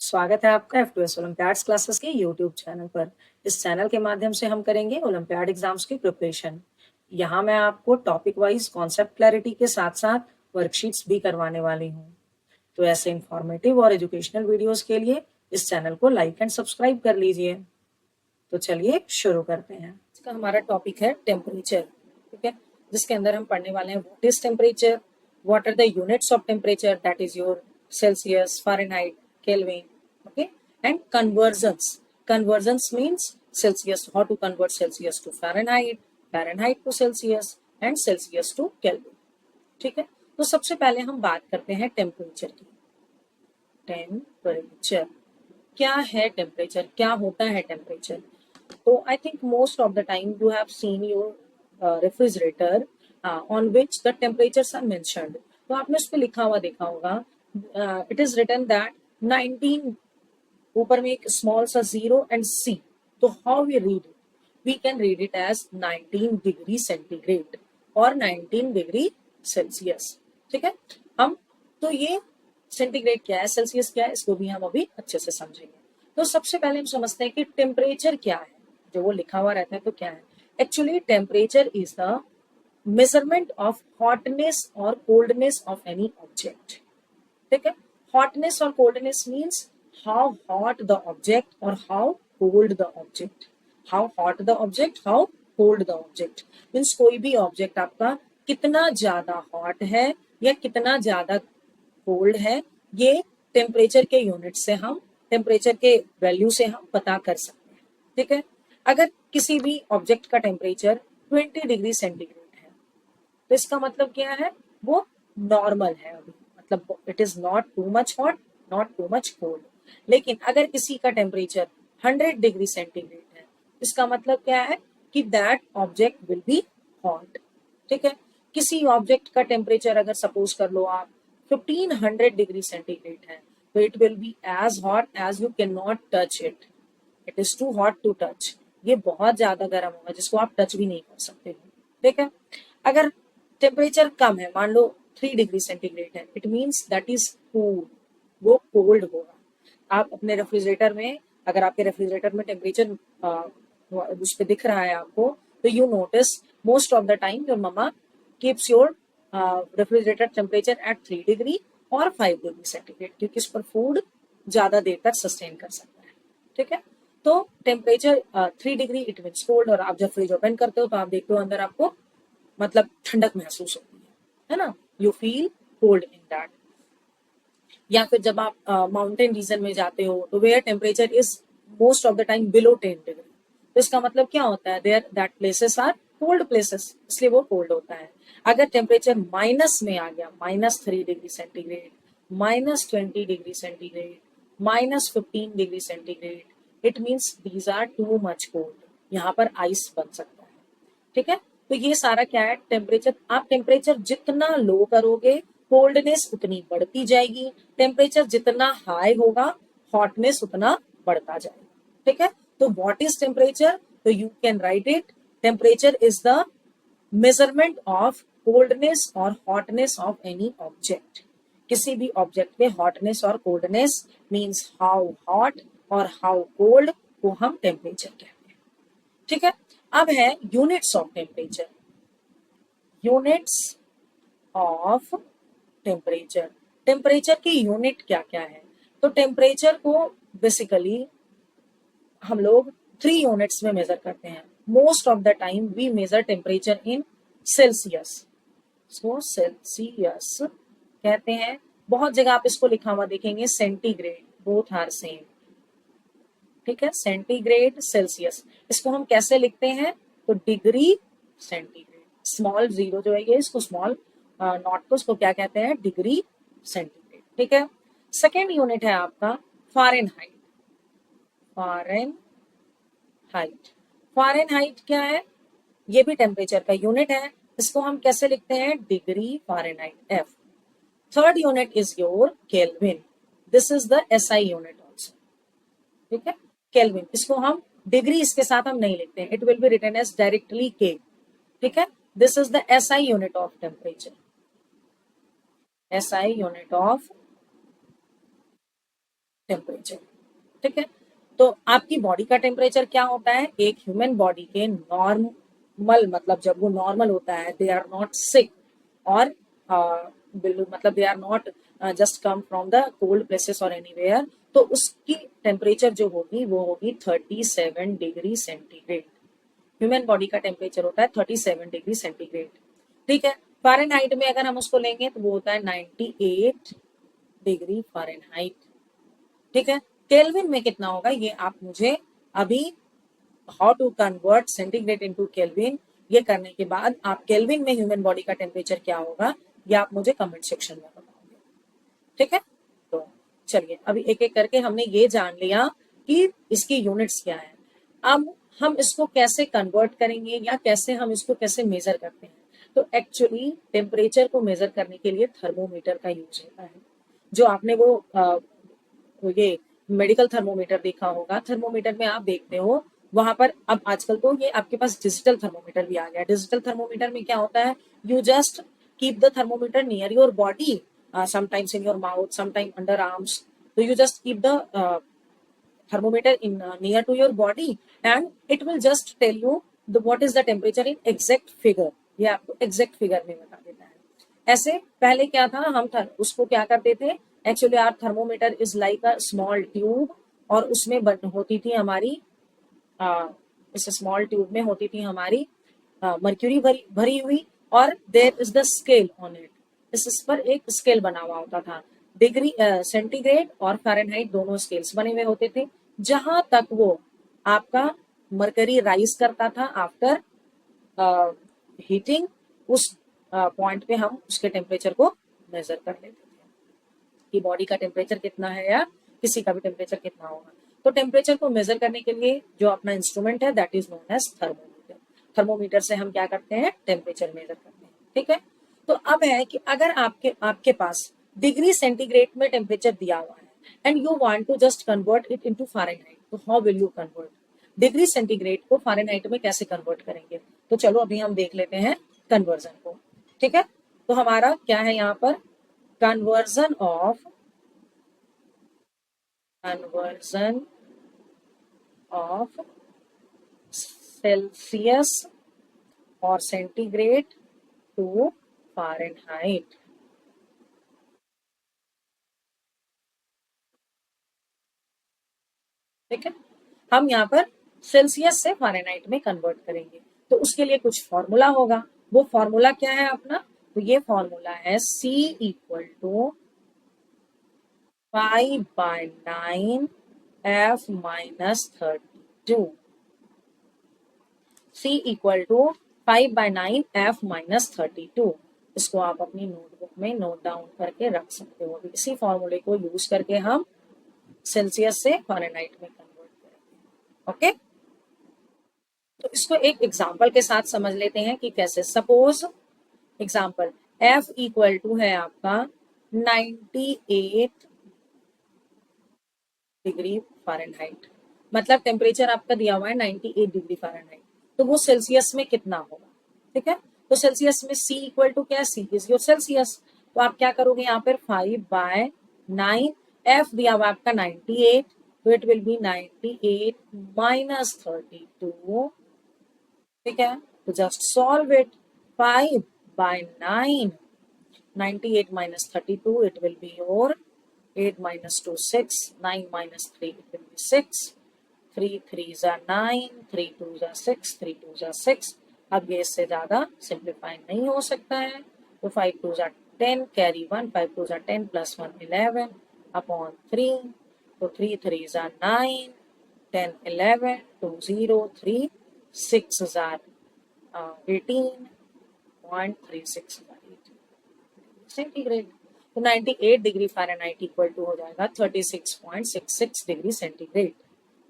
स्वागत है आपका F2S ओलंपियाड्स क्लासेस के यूट्यूब चैनल पर। इस चैनल के माध्यम से हम करेंगे ओलंपियाड एग्जाम्स की प्रिपरेशन। यहाँ मैं आपको टॉपिक वाइज कॉन्सेप्ट क्लैरिटी के साथ साथ वर्कशीट्स भी करवाने वाली हूँ। तो ऐसे इंफॉर्मेटिव और एजुकेशनल वीडियोस के लिए इस चैनल को लाइक एंड सब्सक्राइब कर लीजिए। तो चलिए शुरू करते हैं। इसका हमारा टॉपिक है टेम्परेचर, ठीक है, जिसके अंदर हम पढ़ने वाले हैं what is temperature, what are the units of temperature, that is your Celsius, Fahrenheit, Kelvin, okay, and conversions means celsius, how to convert celsius to fahrenheit, fahrenheit to celsius and celsius to kelvin। ठीक है, तो सबसे पहले हम बात करते हैं temperature की। टेम्परेचर क्या है? टेम्परेचर क्या होता है? टेम्परेचर, तो I think most of the time you have seen your refrigerator on which the temperatures are mentioned. तो आपने उस पर लिखा हुआ देखा होगा, इट इज रिटन दैट 19, ऊपर में एक स्मॉल सा 0 एंड C। तो how we read it? We can read it as 19 degree centigrade और 19 डिग्री सेल्सियस। ठीक है, हम तो ये सेंटीग्रेड क्या है, सेल्सियस क्या है, इसको भी हम अभी अच्छे से समझेंगे। तो सबसे पहले हम समझते हैं कि टेम्परेचर क्या है। जो वो लिखा हुआ रहता है तो क्या है? Actually temperature is the measurement of hotness और कोल्डनेस ऑफ एनी ऑब्जेक्ट। ठीक है, hotness or coldness means how hot the object or how cold the object। how hot the object, how cold the object means कोई भी object आपका कितना ज्यादा hot है या कितना ज्यादा कोल्ड है, ये टेम्परेचर के यूनिट से हम, टेम्परेचर के वैल्यू से हम पता कर सकते हैं। ठीक है, अगर किसी भी ऑब्जेक्ट का टेम्परेचर 20 डिग्री सेंटीग्रेड है तो इसका मतलब क्या है? वो नॉर्मल है अभी, मतलब it is not too much hot, not to much cold. लेकिन अगर किसी का टेम्परेचर 100 डिग्री सेंटीग्रेड है, इसका मतलब क्या है कि that object will be hot. ठीक है, किसी ऑब्जेक्ट का टेम्परेचर अगर सपोज कर लो आप 1500 डिग्री सेंटीग्रेड है, तो it will be as hot as you can not touch it. It is too hot to touch. ये बहुत ज्यादा गर्म होगा जिसको आप टच भी नहीं कर सकते हो। ठीक है, अगर टेम्परेचर कम है, मान लो 3 डिग्री सेंटीग्रेड है, it means that is cool, वो कोल्ड होगा। आप अपने रेफ्रिजरेटर में, अगर आपके रेफ्रिजरेटर में टेम्परेचर उस पर दिख रहा है आपको, तो you notice most of the time your mama keeps your refrigerator temperature at 3 degree और 5 डिग्री सेंटीग्रेड, क्योंकि इस पर फूड ज्यादा देर तक सस्टेन कर सकता है। ठीक है, तो temperature 3 degree it means cold, और आप जब फ्रिज ओपन करते हो तो आप देखते हो अंदर आपको मतलब ठंडक महसूस होती है ना, you feel cold in that. या फिर जब आप माउंटेन रीजन में जाते हो तो where temperature is most of the time below 10 degree, तो इसका मतलब क्या होता है? There that places are cold places, इसलिए वो कोल्ड होता है। अगर टेम्परेचर माइनस में आ गया, -3 degree centigrade, -20 degree centigrade, -15 degree centigrade, it means these are too much cold, यहाँ पर आइस बन सकता है। ठीक है, तो ये सारा क्या है? टेम्परेचर, आप टेम्परेचर जितना लो करोगे कोल्डनेस उतनी बढ़ती जाएगी, टेम्परेचर जितना हाई होगा हॉटनेस उतना बढ़ता जाएगा। ठीक है, तो व्हाट इज टेम्परेचर? तो you can right it, temperature is the measurement of coldness और हॉटनेस ऑफ एनी ऑब्जेक्ट। किसी भी ऑब्जेक्ट में हॉटनेस और कोल्डनेस मीन्स हाउ हॉट और हाउ कोल्ड को हम टेम्परेचर कहते हैं। ठीक है, अब है units of temperature. Units of temperature, temperature की यूनिट क्या क्या है? तो टेम्परेचर को बेसिकली हम लोग 3 यूनिट्स में मेजर करते हैं। Most of the time we measure temperature in Celsius, so Celsius कहते हैं। बहुत जगह आप इसको लिखा हुआ देखेंगे सेंटीग्रेड, बोथ आर सेम। ठीक है, सेंटीग्रेड सेल्सियस, इसको हम कैसे लिखते हैं? तो डिग्री सेंटीग्रेड, स्मॉल 0 जो है ये, इसको स्मॉल नॉट को इसको क्या कहते हैं? Degree centigrade. ठीक है, सेकेंड यूनिट है आपका फारेनहाइट। फारेनहाइट, फारेनहाइट क्या है? ये भी टेम्परेचर का यूनिट है, इसको हम कैसे लिखते हैं? Degree Fahrenheit, F। Third unit is your kelvin, this is the SI unit also. ठीक है, केल्विन, इसको हम डिग्री इसके साथ हम नहीं लिखते हैं, it will be written as directly K। ठीक है, this is the SI unit of temperature, SI unit of temperature. ठीक है, तो आपकी बॉडी का टेम्परेचर क्या होता है? एक ह्यूमन बॉडी के नॉर्मल, मतलब जब वो नॉर्मल होता है, दे आर नॉट सिक और मतलब they are not just come from the cold places और एनीवेयर, तो उसकी टेम्परेचर जो होगी वो होगी 37 डिग्री सेंटीग्रेड। ह्यूमन बॉडी का टेम्परेचर होता है 37 डिग्री सेंटीग्रेड। ठीक है, फ़ारेनहाइट में अगर हम उसको लेंगे तो वो होता है 98 डिग्री फ़ारेनहाइट। ठीक है, केल्विन में कितना होगा ये आप मुझे अभी how to convert centigrade into Kelvin, ये करने के बाद आप केल्विन में ह्यूमन बॉडी का टेम्परेचर क्या होगा ये आप मुझे कमेंट सेक्शन में बताओगे। ठीक है, तो चलिए अभी एक एक करके हमने ये जान लिया कि इसकी यूनिट्स क्या है। अब हम इसको कैसे कन्वर्ट करेंगे या कैसे हम इसको कैसे मेजर करते हैं? तो एक्चुअली टेम्परेचर को मेजर करने के लिए थर्मोमीटर का यूज होता है। जो आपने वो ये मेडिकल थर्मोमीटर देखा होगा, थर्मोमीटर में आप देखते हो वहां पर, अब आजकल तो ये आपके पास डिजिटल थर्मोमीटर भी आ गया। डिजिटल थर्मोमीटर में क्या होता है, you just keep the thermometer near your body, sometimes in your mouth, sometime under arms, तो you just keep the thermometer in near to your body and it will just tell you what is the temperature in exact figure। ये आपको exact figure में बता देता है। ऐसे पहले क्या था, हम उसको क्या करते थे, actually our thermometer is like a small tube, और उसमें होती थी हमारी इस स्मॉल ट्यूब में होती थी हमारी मर्क्यूरी भरी हुई, और there is the scale on it. इस पर एक स्केल बना हुआ होता था, डिग्री सेंटीग्रेड और फ़ारेनहाइट दोनों स्केल्स बने हुए होते थे। जहां तक वो आपका मरकरी राइज करता था आफ्टर हीटिंग, उस पॉइंट पे हम उसके टेम्परेचर को मेजर कर लेते थे कि बॉडी का टेम्परेचर कितना है या किसी का भी टेम्परेचर कितना होगा। तो टेम्परेचर को मेजर करने के लिए जो अपना इंस्ट्रूमेंट है that is known as thermometer. Thermometer से हम क्या करते हैं, टेम्परेचर मेजर करते हैं। ठीक है, तो अब है कि अगर आपके आपके पास डिग्री सेंटीग्रेड में टेम्परेचर दिया हुआ है and you want to just convert it into Fahrenheit, तो how will you convert degree centigrade को फ़ारेनहाइट में कैसे कन्वर्ट करेंगे? तो चलो अभी हम देख लेते हैं कन्वर्जन को। ठीक है, तो हमारा क्या है यहाँ पर, कन्वर्जन ऑफ सेल्सियस और सेंटीग्रेड टू फ़ारेनहाइट। ठीक है, हम यहाँ पर सेल्सियस से फ़ारेनहाइट में कन्वर्ट करेंगे, तो उसके लिए कुछ फॉर्मूला होगा। वो फॉर्मूला क्या है अपना, तो ये फॉर्मूला है C equal to 5/9 F minus 32। C equal to 5/9 F minus 32। इसको आप अपनी नोटबुक में नोट डाउन करके रख सकते हो। इसी फॉर्मूले को यूज करके हम सेल्सियस से फ़ारेनहाइट में कन्वर्ट करेंगे। ओके, तो इसको एक एग्जांपल के साथ समझ लेते हैं कि कैसे। Suppose example F equal to है आपका 98 डिग्री फ़ारेनहाइट, मतलब टेम्परेचर आपका दिया हुआ है 98 डिग्री फ़ारेनहाइट, तो वो सेल्सियस में कितना होगा? ठीक है, तो सेल्सियस में C इक्वल टू क्या है, C इज योर सेल्सियस। तो आप क्या करोगे यहाँ पर 5/9, F दिया हुआ आपका 98, तो इट विल बी 98 माइनस 32। ठीक है, तो just solve it, 5/9, 98 minus 32, it will be your 8 minus 2, 6, 9 minus 3, it will be 6, 3 3s are 9, 3 2s are 6, 3 2s are 6। अब ये इससे ज्यादा सिंप्लीफाई नहीं हो सकता है, तो 5 2s are 10, carry 1, 5 2s are 10 plus 1 11 upon 3, तो 3 3s are 9, 10 11, 2 0 3, 6s are 18.36 centigrade. तो 98 डिग्री फ़ारेनहाइट इक्वल टू हो जाएगा 36.66 डिग्री सेंटीग्रेड।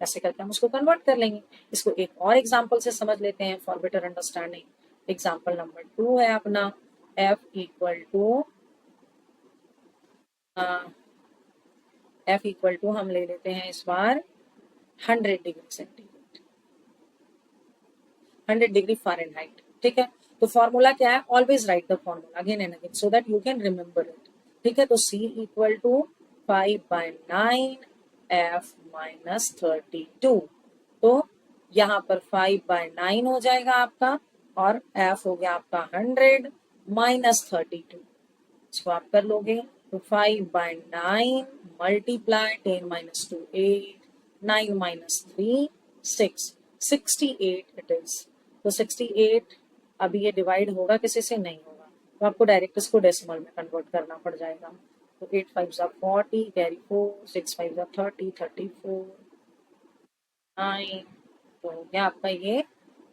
ऐसे करके हम उसको कन्वर्ट कर लेंगे। इसको एक और एग्जांपल से समझ लेते हैं for better understanding. Example number 2 है अपना F इक्वल टू हम ले लेते हैं इस बार 100 डिग्री सेंटीग्रेड, 100 डिग्री फ़ारेनहाइट। ठीक है, तो फॉर्मूला क्या है, always write the formula again and again so that you can remember it. ठीक है, तो C equal to 5/9 F minus 32। तो यहाँ पर 5/9 हो जाएगा आपका और F हो गया आपका 100 माइनस 32। इसको आप कर लोगे तो 5/9 multiply 10 minus 2 8 9 minus 3 6 68 it is. तो 68 अभी ये डिवाइड होगा किसी से नहीं होगा तो आपको डायरेक्ट इसको डेसिमल में कन्वर्ट करना पड़ जाएगा। तो 8 5 जा 40 कैरी 4 6 5 जा 30 34 9 तो हो गया आपका ये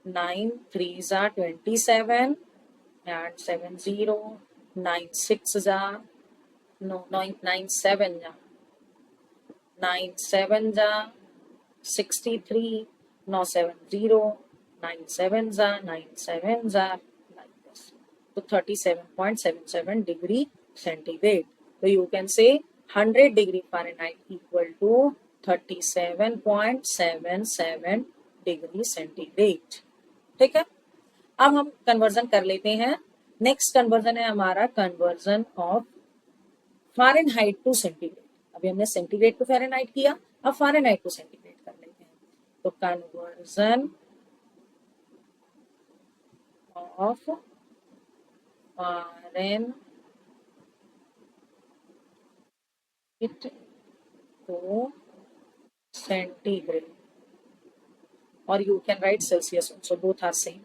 9 3 जा 27 and 7 0 9 6 जा no 9 9 7 जा 9 7 जा 63 9 7 0 9 7 जा 9 7 जा like this तो 37.77 degree centigrade। तो you can say 100 degree Fahrenheit equal to 37.77 degree centigrade। ठीक है, अब हम कन्वर्जन कर लेते हैं। नेक्स्ट कन्वर्जन है हमारा conversion of Fahrenheit to centigrade. अभी हमने सेंटीग्रेड टू फ़ारेनहाइट किया, अब फ़ारेनहाइट टू सेंटीग्रेड कर लेते हैं। तो conversion of Fahrenheit to centigrade और you can write Celsius also, both are same.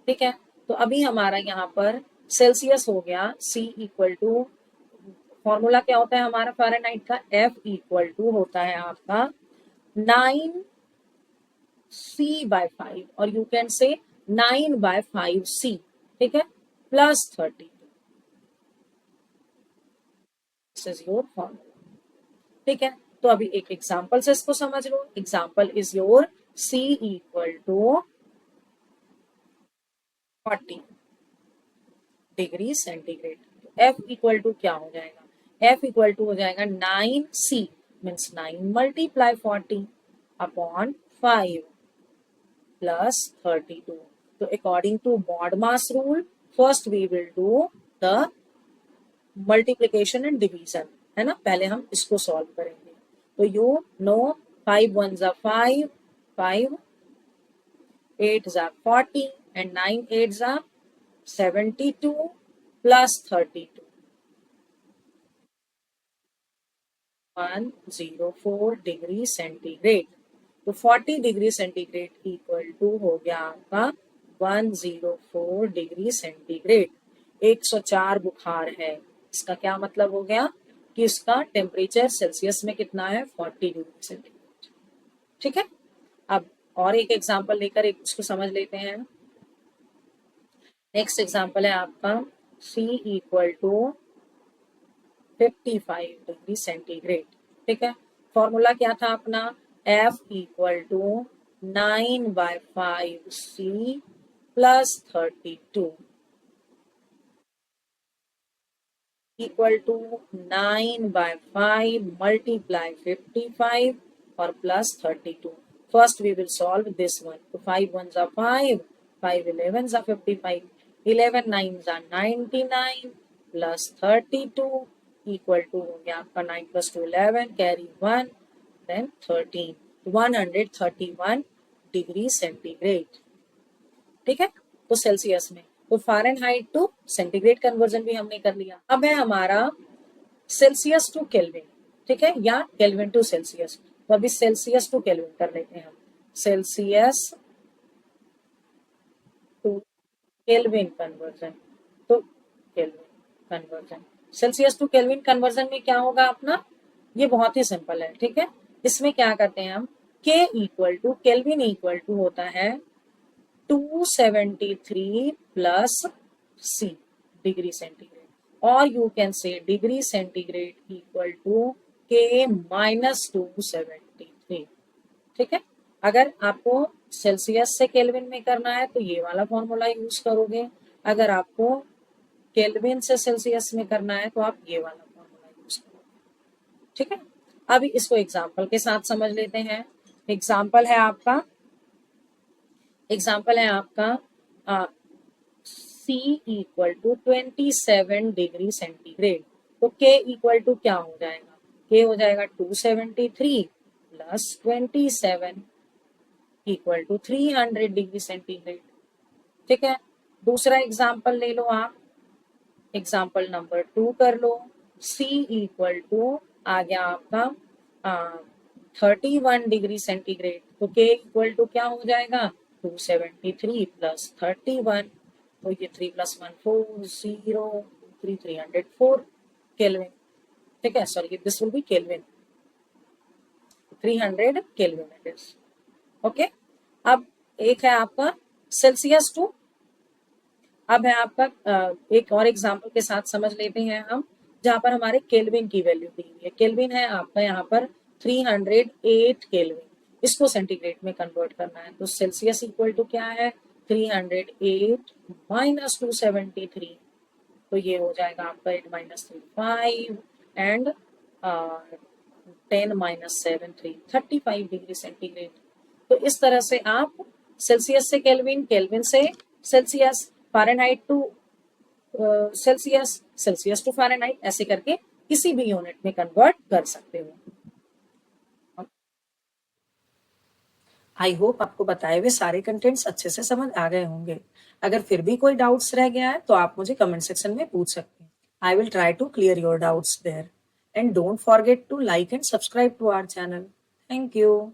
ठीक है, तो अभी हमारा यहाँ पर सेल्सियस हो गया C इक्वल टू, फॉर्मूला क्या होता है हमारा फ़ारेनहाइट का, F इक्वल टू होता है आपका 9C/5 और यू कैन से 9/5C। ठीक है, plus 32 this is your formula. ठीक है, तो अभी एक एग्जांपल से इसको समझ लो। Example is your C equal to 40 degree centigrade. F equal to क्या हो जाएगा, F इक्वल टू हो जाएगा 9C means 9 multiply 40 upon 5 plus 32। तो according to BODMAS rule first we will do the multiplication and division, है ना, पहले हम इसको सॉल्व करेंगे। तो यू नो 5 1 जा 5 5 8 जा 40 एंड 9 8 जा 72 प्लस 32 104 डिग्री सेंटीग्रेड। तो 40 डिग्री सेंटीग्रेड इक्वल टू हो गया आपका 104 डिग्री सेंटीग्रेड। 104 बुखार है, इसका क्या मतलब हो गया कि इसका टेम्परेचर सेल्सियस में कितना है 40 डिग्री सेंटीग्रेड। ठीक है, अब और एक एग्जांपल लेकर एक उसको समझ लेते हैं। नेक्स्ट एग्जांपल है आपका C equal to 55 degree centigrade. ठीक है, फॉर्मूला क्या था अपना, F equal to 9/5C plus 32 equal to 9/5 multiply 55 और plus 32। First we will solve this one. तो 5 1 जा 5 5 11 जा 55 11 9 जा 99 प्लस 32 इक्वल टू हो गया आपका 9 + 2 11 कैरी 1 देन 13 131 डिग्री सेंटीग्रेड। ठीक है, तो सेल्सियस में, तो फ़ारेनहाइट टू सेंटीग्रेड कन्वर्जन भी हमने कर लिया। अब है हमारा सेल्सियस टू केल्विन। ठीक है, या केल्विन टू सेल्सियस। तो अभी सेल्सियस टू केल्विन कर लेते हैं हम। सेल्सियस टू केल्विन कन्वर्जन, तो Kelvin conversion, Celsius to Kelvin conversion में क्या होगा अपना, ये बहुत ही सिंपल है। ठीक है, इसमें क्या करते हैं हम, K equal to Kelvin equal to होता है 273 प्लस C डिग्री सेंटीग्रेड और you can say degree centigrade equal to K minus 273। ठीक है, अगर आपको सेल्सियस से केल्विन में करना है तो ये वाला फॉर्मूला यूज करोगे, अगर आपको केल्विन से सेल्सियस में करना है तो आप ये वाला फॉर्मूला यूज करोगे। ठीक है, अभी इसको एग्जाम्पल के साथ समझ लेते हैं। एग्जाम्पल है आपका C equal to 27 degree centigrade. तो K इक्वल टू क्या हो जाएगा, K हो जाएगा 273 plus 27 equal to 300 degree centigrade. ठीक है, दूसरा एग्जाम्पल ले लो आप, एग्जाम्पल नंबर 2 कर लो। C इक्वल टू आ गया आपका 31 डिग्री सेंटीग्रेड, तो K इक्वल टू क्या हो जाएगा 273 प्लस 31, तो ये 3 प्लस 1 4 0 304 केल्विन। ठीक है, sorry this will be kelvin, 300 kelvin it is. Okay, अब एक है आपका सेल्सियस टू, अब है आपका एक और एग्जांपल के साथ समझ लेते हैं हम, जहां पर हमारे केल्विन की वैल्यू दी हुई है। केल्विन है आपका यहाँ पर 308 केल्विन, इसको सेंटीग्रेड में कन्वर्ट करना है, तो सेल्सियस इक्वल टू क्या है 308 माइनस 273, तो ये हो जाएगा आपका 8 minus 3 5 and 10 minus 7 3 35 degree centigrade. तो इस तरह से आप सेल्सियस से केल्विन, केल्विन से Celsius, Fahrenheit to Celsius, Celsius to Fahrenheit, ऐसे करके किसी भी यूनिट में कन्वर्ट कर सकते हो। आई होप आपको बताए हुए सारे कंटेंट्स अच्छे से समझ आ गए होंगे। अगर फिर भी कोई डाउट्स रह गया है तो आप मुझे कमेंट सेक्शन में पूछ सकते हैं। I will try to clear your doubts there, and don't forget to like and subscribe to our channel. Thank you.